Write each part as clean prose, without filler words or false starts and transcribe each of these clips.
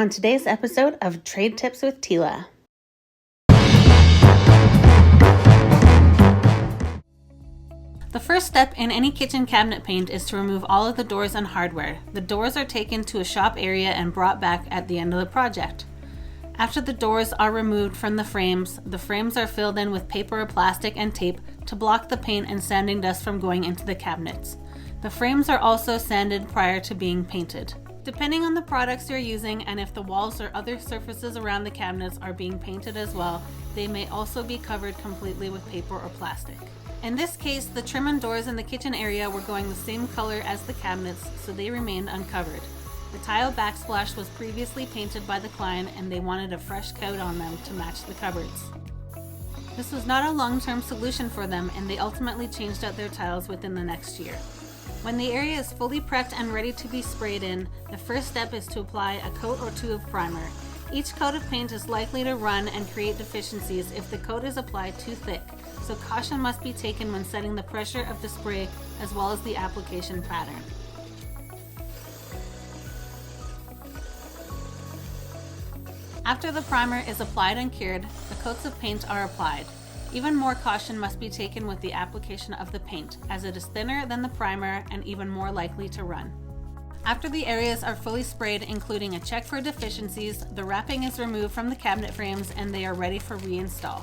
on today's episode of Trade Tips with Tila. The first step in any kitchen cabinet paint is to remove all of the doors and hardware. The doors are taken to a shop area and brought back at the end of the project. After the doors are removed from the frames are filled in with paper or plastic and tape to block the paint and sanding dust from going into the cabinets. The frames are also sanded prior to being painted. Depending on the products you're using and if the walls or other surfaces around the cabinets are being painted as well, they may also be covered completely with paper or plastic. In this case, the trim and doors in the kitchen area were going the same color as the cabinets, so they remained uncovered. The tile backsplash was previously painted by the client and they wanted a fresh coat on them to match the cupboards. This was not a long-term solution for them and they ultimately changed out their tiles within the next year. When the area is fully prepped and ready to be sprayed in, the first step is to apply a coat or two of primer. Each coat of paint is likely to run and create deficiencies if the coat is applied too thick, so caution must be taken when setting the pressure of the spray as well as the application pattern. After the primer is applied and cured, the coats of paint are applied. Even more caution must be taken with the application of the paint, as it is thinner than the primer and even more likely to run. After the areas are fully sprayed, including a check for deficiencies, the wrapping is removed from the cabinet frames and they are ready for reinstall.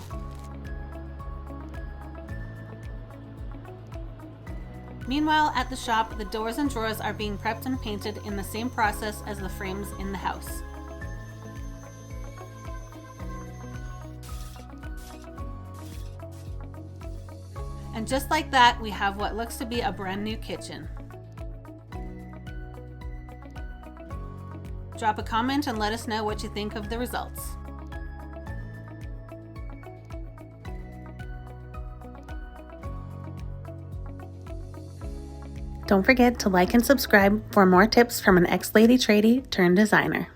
Meanwhile, at the shop, the doors and drawers are being prepped and painted in the same process as the frames in the house. And just like that, we have what looks to be a brand new kitchen. Drop a comment and let us know what you think of the results. Don't forget to like and subscribe for more tips from an ex-lady tradie turned designer.